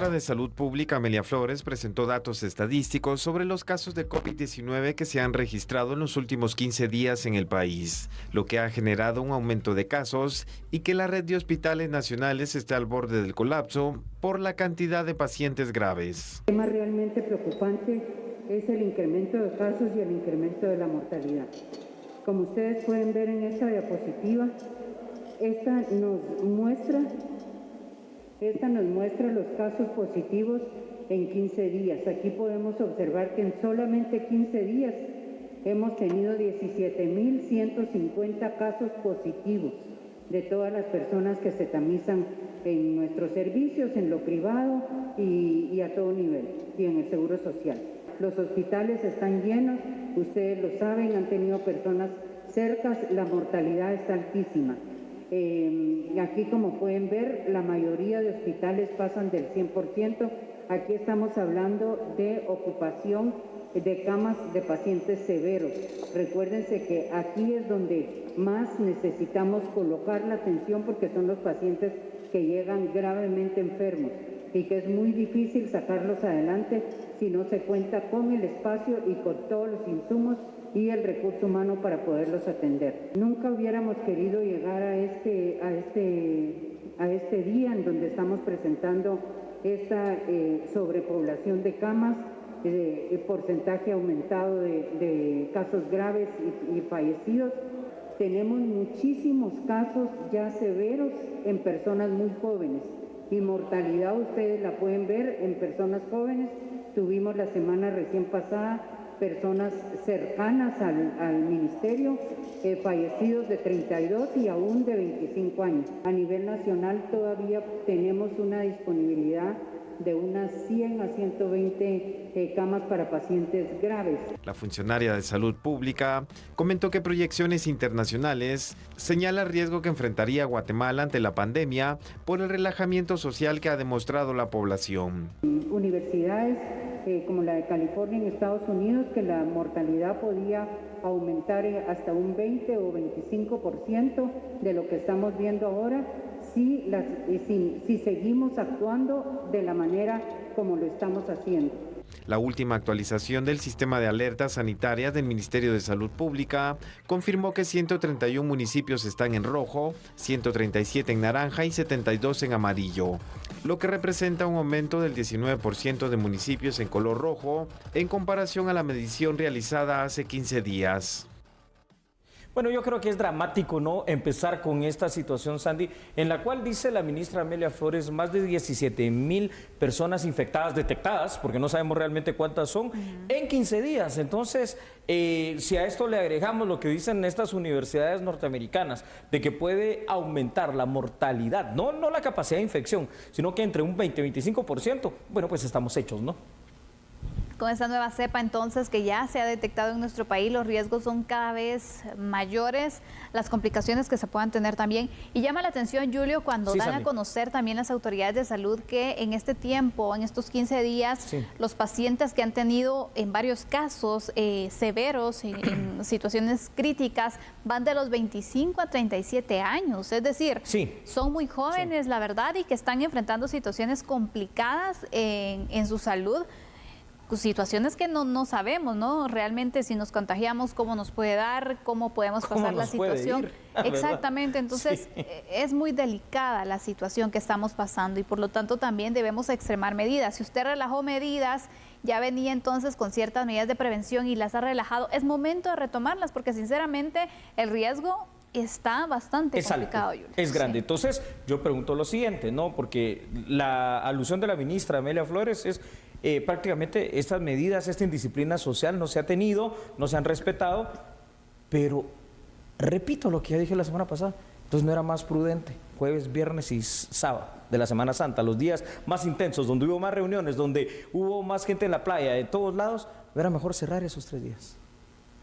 ministra de Salud Pública, Amelia Flores, presentó datos estadísticos sobre los casos de COVID-19 que se han registrado en los últimos 15 días en el país, lo que ha generado un aumento de casos y que la red de hospitales nacionales está al borde del colapso por la cantidad de pacientes graves. El tema realmente preocupante es el incremento de casos y el incremento de la mortalidad. Como ustedes pueden ver en esta diapositiva, esta nos muestra los casos positivos en 15 días. Aquí podemos observar que en solamente 15 días hemos tenido 17.150 casos positivos de todas las personas que se tamizan en nuestros servicios, en lo privado y a todo nivel, y en el Seguro Social. Los hospitales están llenos, ustedes lo saben, han tenido personas cercas, la mortalidad está altísima. Aquí, como pueden ver, la mayoría de hospitales pasan del 100%. Aquí estamos hablando de ocupación de camas de pacientes severos. Recuérdense que aquí es donde más necesitamos colocar la atención porque son los pacientes que llegan gravemente enfermos y que es muy difícil sacarlos adelante si no se cuenta con el espacio y con todos los insumos y el recurso humano para poderlos atender. Nunca hubiéramos querido llegar a este día en donde estamos presentando esta sobrepoblación de camas, el porcentaje aumentado de casos graves y fallecidos. Tenemos muchísimos casos ya severos en personas muy jóvenes y mortalidad ustedes la pueden ver en personas jóvenes. Tuvimos la semana recién pasada personas cercanas al ministerio, fallecidos de 32 y aún de 25 años. A nivel nacional todavía tenemos una disponibilidad de unas 100 a 120 camas para pacientes graves. La funcionaria de Salud Pública comentó que proyecciones internacionales señalan el riesgo que enfrentaría Guatemala ante la pandemia por el relajamiento social que ha demostrado la población. Universidades como la de California en Estados Unidos, que la mortalidad podía aumentar hasta un 20 o 25% de lo que estamos viendo ahora, si seguimos actuando de la manera como lo estamos haciendo. La última actualización del sistema de alertas sanitarias del Ministerio de Salud Pública confirmó que 131 municipios están en rojo, 137 en naranja y 72 en amarillo, lo que representa un aumento del 19% de municipios en color rojo en comparación a la medición realizada hace 15 días. Bueno, yo creo que es dramático, ¿no?, empezar con esta situación, Sandy, en la cual dice la ministra Amelia Flores más de 17,000 personas infectadas detectadas, porque no sabemos realmente cuántas son, en 15 días. Entonces, si a esto le agregamos lo que dicen estas universidades norteamericanas, de que puede aumentar la mortalidad, no la capacidad de infección, sino que entre un 20 y 25%, bueno, pues estamos hechos, ¿no? Con esta nueva cepa entonces que ya se ha detectado en nuestro país, los riesgos son cada vez mayores, las complicaciones que se puedan tener también. Y llama la atención, Julio, cuando dan a conocer también las autoridades de salud que en este tiempo, en estos 15 días, los pacientes que han tenido en varios casos severos, en situaciones críticas, van de los 25 a 37 años. Es decir, son muy jóvenes, la verdad, y que están enfrentando situaciones complicadas en su salud. Situaciones que no sabemos, ¿no? Realmente si nos contagiamos, cómo nos puede dar, cómo podemos pasar la situación. Exactamente, entonces es muy delicada la situación que estamos pasando y por lo tanto también debemos extremar medidas. Si usted relajó medidas, ya venía entonces con ciertas medidas de prevención y las ha relajado, es momento de retomarlas porque sinceramente el riesgo está bastante complicado, Julio. Es grande. Entonces, yo pregunto lo siguiente, ¿no? Porque la alusión de la ministra Amelia Flores es prácticamente estas medidas, esta indisciplina social no se ha tenido, no se han respetado, pero repito lo que ya dije la semana pasada, entonces no era más prudente jueves, viernes y sábado de la Semana Santa, los días más intensos, donde hubo más reuniones, donde hubo más gente en la playa, de todos lados, no era mejor cerrar esos 3 días.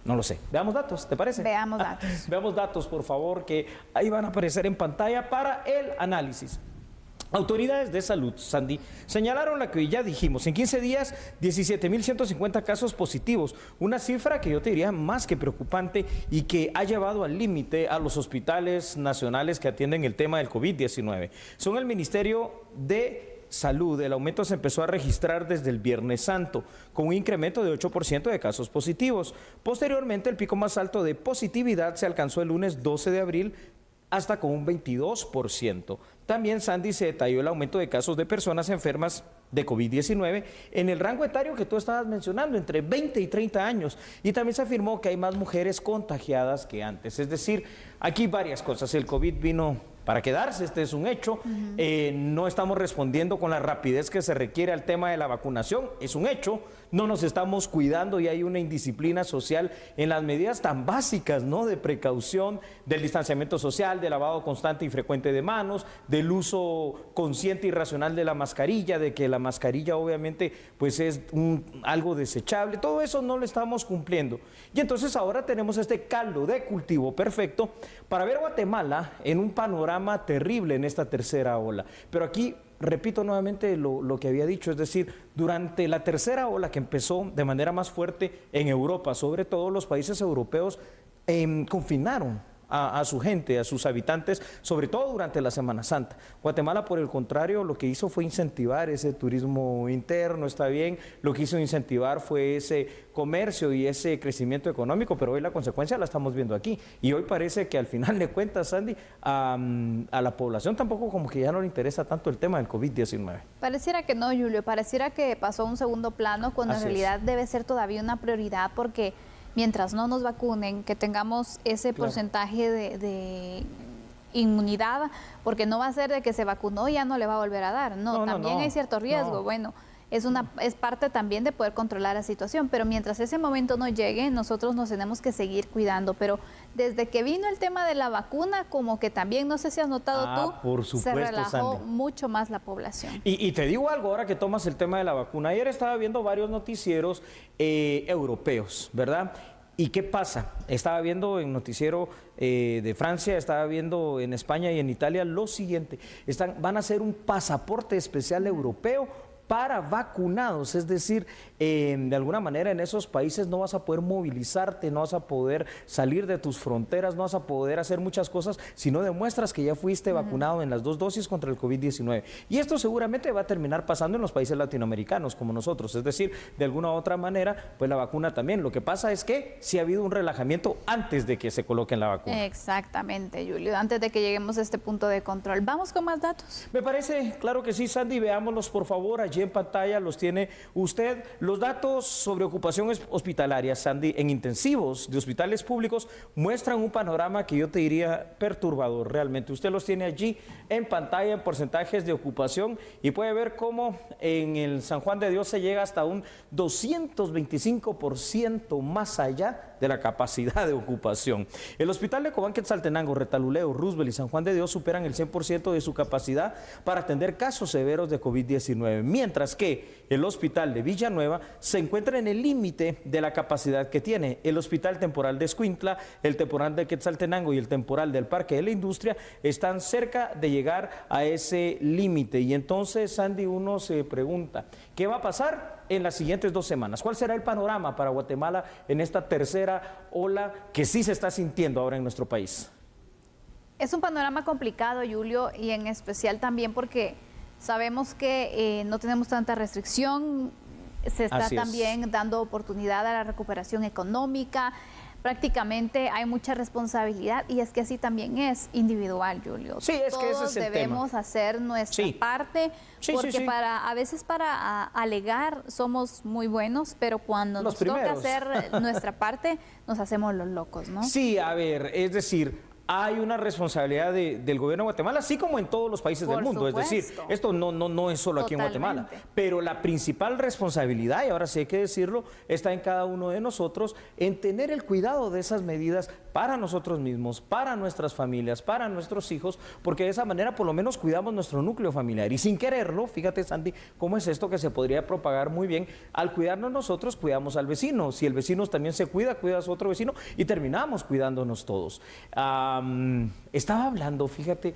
No lo sé. Veamos datos, ¿te parece? Veamos datos. Veamos datos, por favor, que ahí van a aparecer en pantalla para el análisis. Autoridades de salud, Sandy, señalaron la que ya dijimos, en 15 días, 17.150 casos positivos, una cifra que yo te diría más que preocupante y que ha llevado al límite a los hospitales nacionales que atienden el tema del COVID-19. Son el Ministerio de salud. El aumento se empezó a registrar desde el Viernes Santo, con un incremento de 8% de casos positivos. Posteriormente, el pico más alto de positividad se alcanzó el lunes 12 de abril, hasta con un 22%. También, Sandy, se detalló el aumento de casos de personas enfermas de COVID-19 en el rango etario que tú estabas mencionando, entre 20 y 30 años. Y también se afirmó que hay más mujeres contagiadas que antes. Es decir, aquí varias cosas. El COVID vino para quedarse, este es un hecho. No estamos respondiendo con la rapidez que se requiere al tema de la vacunación, es un hecho. No nos estamos cuidando y hay una indisciplina social en las medidas tan básicas, ¿no? De precaución, del distanciamiento social, del lavado constante y frecuente de manos, del uso consciente y racional de la mascarilla, de que la mascarilla obviamente pues es algo desechable. Todo eso no lo estamos cumpliendo. Y entonces ahora tenemos este caldo de cultivo perfecto para ver a Guatemala en un panorama terrible en esta tercera ola. Pero aquí repito nuevamente lo que había dicho, es decir, durante la tercera ola que empezó de manera más fuerte en Europa, sobre todo los países europeos confinaron a su gente, a sus habitantes, sobre todo durante la Semana Santa. Guatemala, por el contrario, lo que hizo fue incentivar ese turismo interno, está bien, lo que hizo incentivar fue ese comercio y ese crecimiento económico, pero hoy la consecuencia la estamos viendo aquí. Y hoy parece que al final de cuentas, Sandy, a la población tampoco como que ya no le interesa tanto el tema del COVID-19. Pareciera que no, Julio, pareciera que pasó a un segundo plano cuando en realidad debe ser todavía una prioridad, porque mientras no nos vacunen, que tengamos ese porcentaje de inmunidad, porque no va a ser de que se vacunó y ya no le va a volver a dar. No, también hay cierto riesgo. Bueno, es parte también de poder controlar la situación, pero mientras ese momento no llegue, nosotros nos tenemos que seguir cuidando. Pero desde que vino el tema de la vacuna, como que también, no sé si has notado tú, por supuesto, se relajó Sandy, mucho más la población. Y te digo algo, ahora que tomas el tema de la vacuna, ayer estaba viendo varios noticieros europeos, ¿verdad? ¿Y qué pasa? Estaba viendo en noticiero de Francia, estaba viendo en España y en Italia lo siguiente: van a hacer un pasaporte especial europeo para vacunados, es decir, de alguna manera en esos países no vas a poder movilizarte, no vas a poder salir de tus fronteras, no vas a poder hacer muchas cosas si no demuestras que ya fuiste vacunado en las 2 dosis contra el COVID-19. Y esto seguramente va a terminar pasando en los países latinoamericanos como nosotros, es decir, de alguna u otra manera, pues la vacuna también. Lo que pasa es que sí ha habido un relajamiento antes de que se coloquen la vacuna. Exactamente, Julio, antes de que lleguemos a este punto de control. ¿Vamos con más datos? Me parece, claro que sí, Sandy, veámoslos por favor. Allí en pantalla los tiene usted. Los datos sobre ocupación hospitalaria, Sandy, en intensivos de hospitales públicos muestran un panorama que yo te diría perturbador realmente. Usted los tiene allí en pantalla en porcentajes de ocupación y puede ver cómo en el San Juan de Dios se llega hasta un 225% más allá de la capacidad de ocupación. El hospital de Cobán, Quetzaltenango, Retaluleu, Roosevelt y San Juan de Dios superan el 100% de su capacidad para atender casos severos de COVID-19, mientras que el hospital de Villanueva se encuentra en el límite de la capacidad que tiene. El hospital temporal de Escuintla, el temporal de Quetzaltenango y el temporal del Parque de la Industria están cerca de llegar a ese límite. Y entonces, Sandy, uno se pregunta, ¿qué va a pasar en las siguientes 2 semanas? ¿Cuál será el panorama para Guatemala en esta tercera ola que sí se está sintiendo ahora en nuestro país? Es un panorama complicado, Julio, y en especial también porque sabemos que no tenemos tanta restricción, se está también dando oportunidad a la recuperación económica. Prácticamente hay mucha responsabilidad y es que así también es individual, Julio. Sí, es que ese es el debemos tema. Hacer nuestra parte, porque a veces para alegar somos muy buenos, pero cuando nos toca hacer nuestra parte nos hacemos los locos, ¿no? Sí, a ver, es decir, hay una responsabilidad del gobierno de Guatemala, así como en todos los países del mundo. Supuesto. Es decir, esto no es solo aquí en Guatemala, pero la principal responsabilidad, y ahora sí hay que decirlo, está en cada uno de nosotros en tener el cuidado de esas medidas para nosotros mismos, para nuestras familias, para nuestros hijos, porque de esa manera por lo menos cuidamos nuestro núcleo familiar. Y sin quererlo, fíjate, Sandy, cómo es esto que se podría propagar muy bien. Al cuidarnos nosotros, cuidamos al vecino. Si el vecino también se cuida, cuida a su otro vecino y terminamos cuidándonos todos. Estaba hablando, fíjate,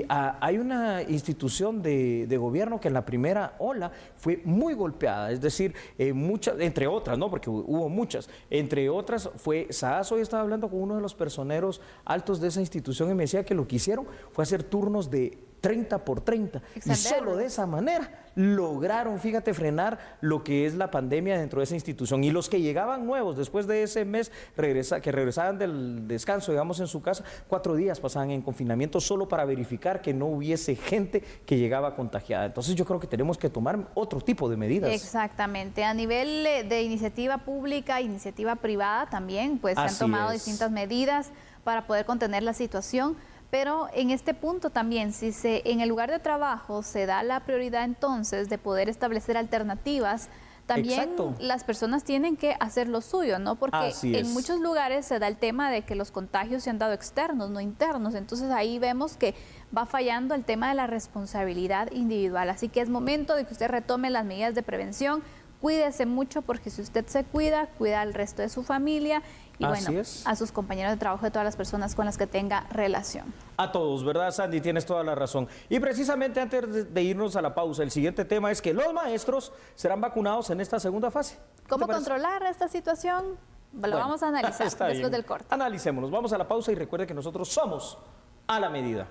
hay una institución de gobierno que en la primera ola fue muy golpeada, es decir, entre otras, ¿no? Porque hubo muchas, entre otras fue SAS. Hoy estaba hablando con uno de los personeros altos de esa institución y me decía que lo que hicieron fue hacer turnos de 30 por 30. Y solo de esa manera lograron, fíjate, frenar lo que es la pandemia dentro de esa institución. Y los que llegaban nuevos después de ese mes, que regresaban del descanso, digamos, en su casa, 4 días pasaban en confinamiento solo para verificar que no hubiese gente que llegaba contagiada. Entonces yo creo que tenemos que tomar otro tipo de medidas. Exactamente. A nivel de iniciativa pública, iniciativa privada también, pues se han tomado distintas medidas para poder contener la situación. Pero en este punto también, si en el lugar de trabajo se da la prioridad entonces de poder establecer alternativas, también las personas tienen que hacer lo suyo, ¿no? Porque en muchos lugares se da el tema de que los contagios se han dado externos, no internos. Entonces ahí vemos que va fallando el tema de la responsabilidad individual. Así que es momento de que usted retome las medidas de prevención. Cuídese mucho, porque si usted se cuida, cuida al resto de su familia y a sus compañeros de trabajo, de todas las personas con las que tenga relación. A todos, ¿verdad, Sandy? Tienes toda la razón. Y precisamente antes de irnos a la pausa, el siguiente tema es que los maestros serán vacunados en esta segunda fase. ¿Cómo controlar esta situación? Lo vamos a analizar después del corte. Analicémonos. Vamos a la pausa y recuerde que nosotros somos A la Medida.